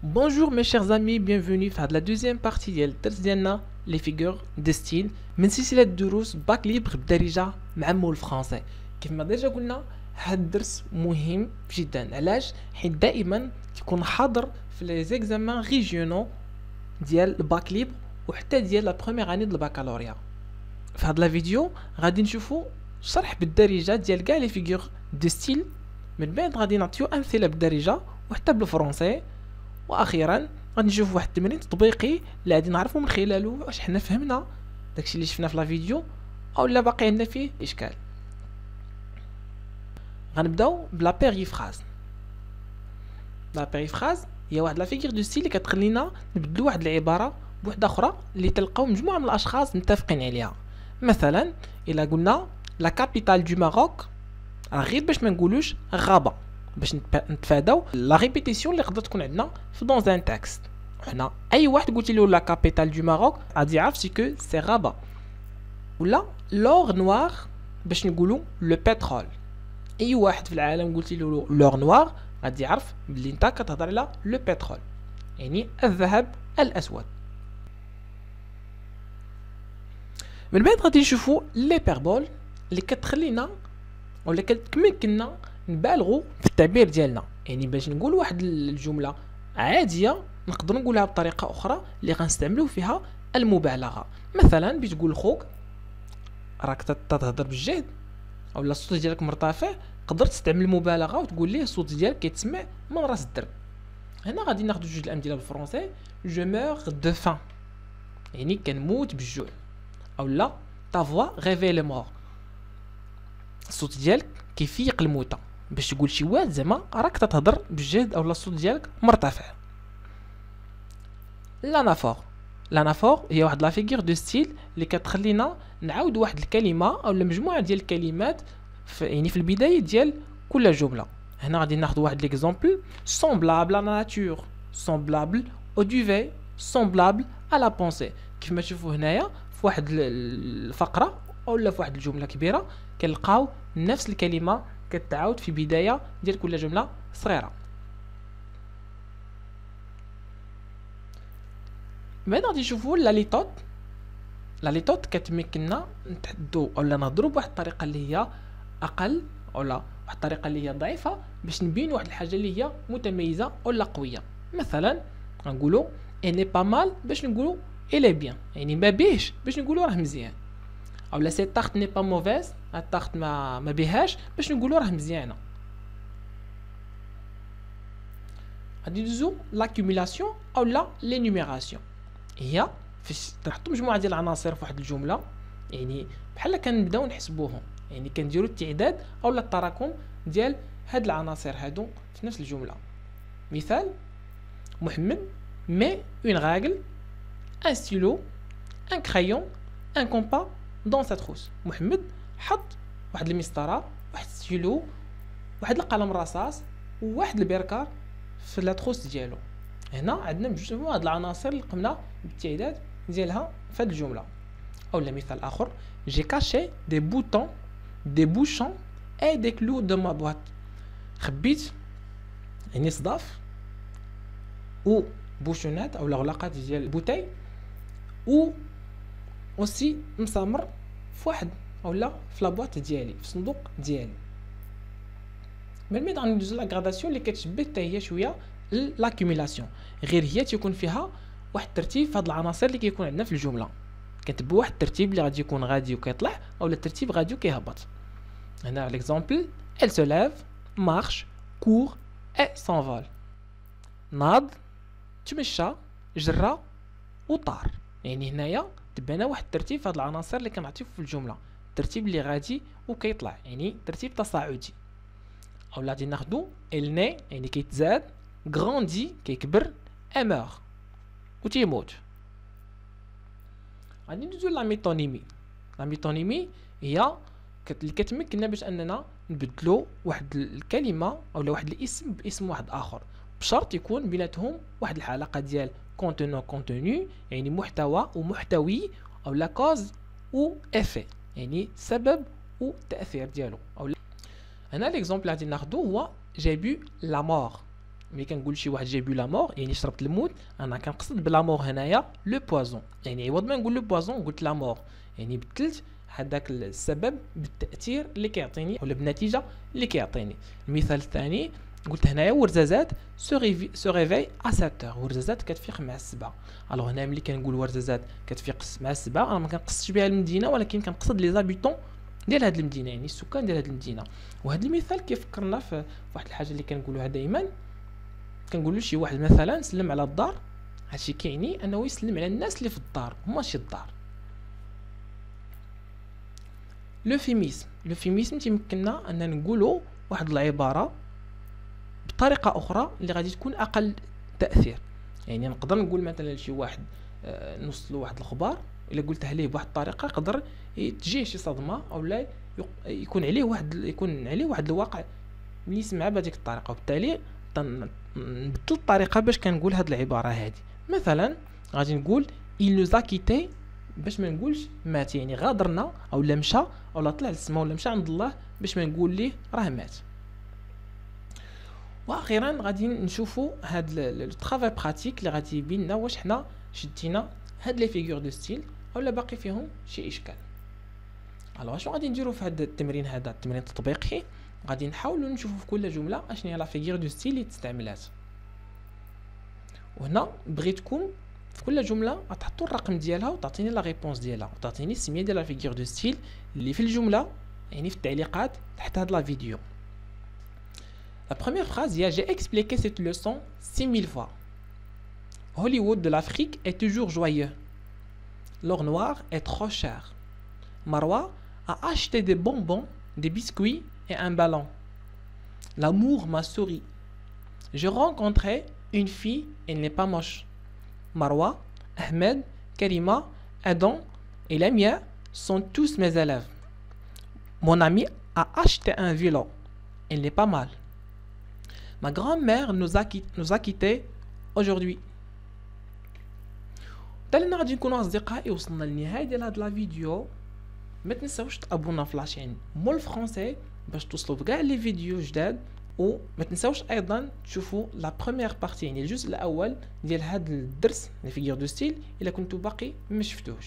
Bonjour mes chers amis, bienvenue في هاد la deuxième partie ديال الدرس ديالنا les figures de style من سلسلة دروس باك ليبر بالدارجة مع مول فرونسي. كيف ما ديجا قلنا هاد الدرس مهم جدا. علاش؟ حيت دائما كيكون حاضر في لي زيكزامان ريجيونو ديال الباك ليبر وحتى ديال لا بروميير اني ديال البكالوريا. في هاد لا فيديو غادي نشوفو شرح بالدارجة ديال كاع لي فيغور دو ستيل، من بعد غادي نعطيو امثله بالدارجة وحتى بالفرنسي، واخيرا غادي نشوف واحد التمرين تطبيقي اللي غادي نعرفوا من خلاله واش حنا فهمنا داكشي اللي شفنا في لا فيديو او لا باقي عندنا فيه اشكال. غنبداو بلا بيريفراز. لا بيريفراز هي واحد لا فيغور دو ستيل اللي كتخلينا نبدلو واحد العباره بوحده اخرى اللي تلقاو مجموعه من الاشخاص متفقين عليها. مثلا الا قلنا لا كابيتال دو ماروك، راه غير باش ما نقولوش غابه، باش نتفاداو لا ريبيتيسيون اللي تقدر تكون عندنا في دون ان تكست. حنا اي واحد قلت له لا كابيتال دو ماروك غادي يعرف سي سي غابه. ولا لور نوار باش نقولوا لو بترول، اي واحد في العالم قلت له لور نوار غادي يعرف بلي انت كتهضر على لو بترول، يعني الذهب الاسود. من بعد غادي نشوفوا لي بيربول اللي كتخلينا ولا كتمكننا نبالغوا في التعبير ديالنا. يعني باش نقول واحد الجمله عاديه نقدر نقولها بطريقه اخرى اللي غنستعملوا فيها المبالغه. مثلا باش تقول لخوك راك تهضر بالجهد او الصوت ديالك مرتفع، قدرت تستعمل المبالغه وتقول ليه الصوت ديالك كيتسمع من راس الدرب. هنا غادي ناخذ جوج الامثله بالفرنسي. جو مور دو فان، يعني كنموت بالجوع. او لا تا فوا ريفي مور، الصوت ديالك كيفيق الموتى، باش تقول شي واحد زعما راك تتهضر بالجهد او الصوت ديالك مرتفع. لانافور هي واحد لا فيغور دو ستيل اللي كتخلينا نعاود واحد الكلمه او مجموعه ديال الكلمات يعني في البدايه ديال كل جمله. هنا غادي ناخذ واحد ليكزامبل: semblable à la nature, semblable au duvet, semblable à la pensée. كيف ما تشوفوا هنايا في واحد الفقره او في واحد الجمله كبيره كنلقاو نفس الكلمه كتعاود في بدايه ديال كل جمله صغيره. بعد غادي نشوفوا لا ليطود كتمكننا نتحدوا ولا نهضروا بواحد الطريقه اللي هي اقل ولا واحد الطريقه اللي هي ضعيفه باش نبين واحد الحاجه اللي هي متميزه ولا قويه. مثلا غنقولوا اني با مال باش نقولوا الي بيان، يعني ما بيهش باش نقولوا راه مزيان. او لا سي تارت ني با موفيز، التارت ما بيهاش باش نقولوا راه مزيانه. غادي ندوزو لاكوميلاسيون او لا لينيميراسيون، هي فاش تحطوا مجموعه ديال العناصر في واحد الجمله، يعني بحال كنبداو نحسبوهم، يعني كنديروا التعداد او لا التراكم ديال هاد العناصر هادو في نفس الجمله. مثال: محمد مي اون راغل ان ستيلو ان كرايون ان كومبا دون سا تروس. محمد حط واحد المسطره، واحد ستيلو، واحد القلم رصاص وواحد البركار في لا تروس ديالو. هنا عندنا مجموعه د العناصر اللي قمنا بالتعداد ديالها في هذه الجمله. اولا مثال اخر: جي كاشي دي بوطون دي بوشون اي دي كلو دو ما بواط. خبيت يعني صداف و بوشونات او الغلاقات ديال البوتاي و اوسي مسامر في واحد اولا في لابواط ديالي، في الصندوق ديالي. من بعد غندوزو لا غراداسيون اللي كتشبه حتى هي شويه لاكوميلاسيون، غير هي تيكون فيها واحد الترتيب في هاد العناصر اللي كيكون عندنا في الجمله. كنتبعوا واحد الترتيب اللي غادي يكون غادي وكيطلع اولا الترتيب غادي وكيهبط. هنا ليكزامبل: elle se lève, marche, court et s'envole. ناض، تمشى، جرى وطار. يعني هنايا تبعنا واحد الترتيب في هاد العناصر اللي كنعطيو في الجمله، الترتيب اللي غادي وكيطلع، يعني ترتيب تصاعدي. اولا غادي ناخدو elle naît يعني كيتزاد، grandit كيكبر، et meurt وتيموت. غادي ندوزو لا ميتونيمي. لا ميتونيمي هي اللي كتمكننا باش اننا نبدلو واحد الكلمه اولا واحد الاسم باسم واحد اخر، بشرط يكون بيناتهم واحد العلاقه ديال كونتونو يعني محتوى ومحتوي، او لا كوز و افي يعني سبب والتاثير ديالو. او هنا ليكزامبل اللي غادي ناخذو هو j'ai bu la mort. ملي كنقول شي واحد جاي بو لا مور يعني شربت الموت، انا كنقصد بلا مور هنايا لو بوازون، يعني عوض ما نقول لو بوازون قلت لا مور، يعني بدلت هذاك السبب بالتاثير اللي كيعطيني ولا بالنتيجه اللي كيعطيني. المثال الثاني قلت هنايا ورزازات سو ريفاي ا 7h، ورزازات كتفيق مع 7. الوغ هنا ملي كنقول ورزازات كتفيق مع 7 انا ما كنقصدش بها المدينه، ولكن كنقصد لي زابيتون ديال هاد المدينه، يعني السكان ديال هاد المدينه. وهذا المثال كيفكرنا في واحد الحاجه اللي كنقولوها دائما، كنقولوا شي واحد مثلا سلم على الدار، هادشي كيعني انه يسلم على الناس اللي في الدار ماشي الدار. لوفيميزم تيمكننا ان نقولوا واحد العباره بطريقه اخرى اللي غادي تكون اقل تاثير. يعني نقدر نقول مثلا لشي واحد نوصلوا واحد الخبر، الا قلتها ليه بواحد الطريقه يقدر تجيه شي صدمه او لا يكون عليه واحد الواقع اللي يسمعها بهذيك الطريقه، وبالتالي نبدل الطريقه باش كنقول هاد العباره هذه. مثلا غادي نقول il nous a quitté، باش ما نقولش مات يعني غادرنا او لا مشى او لا طلع للسما ولا مشى عند الله، باش ما نقول ليه راه مات. واخيرا غادي نشوفوا هاد لو طرافاي براتيك اللي غادي يبين لنا واش حنا شدينا هاد لي فيغور دو ستيل اولا باقي فيهم شي اشكال. الوغ شنو غادي نديرو في هذا التمرين، هذا التمرين التطبيقي غادي نحاولوا نشوفوا في كل جمله اشنو هي لا فيغور دو ستيل اللي تستعملات. وهنا بغيتكم في كل جمله غتحطوا الرقم ديالها وتعطيني لا ريبونس ديالها وتعطيني السميه ديال لا فيغور دو ستيل اللي في الجمله، يعني في التعليقات تحت هاد لا فيديو. La première phrase, j'ai expliqué cette leçon 6000 fois. Hollywood de l'Afrique est toujours joyeux. L'or noir est trop cher. Marwa a acheté des bonbons, des biscuits et un ballon. L'amour m'a souri. J'ai rencontré une fille, elle n'est pas moche. Marwa, Ahmed, Karima, Adam et Lamia sont tous mes élèves. Mon ami a acheté un vélo. Elle n'est pas mal. Ma grand-mère nous a quittés aujourd'hui. دالنا غادي نكونوا اصدقائي وصلنا للنهايه ديال هاد لا فيديو. ما تنساوش تابونا في لاشين مول فرونسي باش توصلوا بكاع لي فيديو جداد، وما تنساوش ايضا تشوفوا لا بروميير بارتي يعني الجزء الاول ديال هاد الدرس لي فيغور دو ستيل الا كنتو باقي ما شفتوش.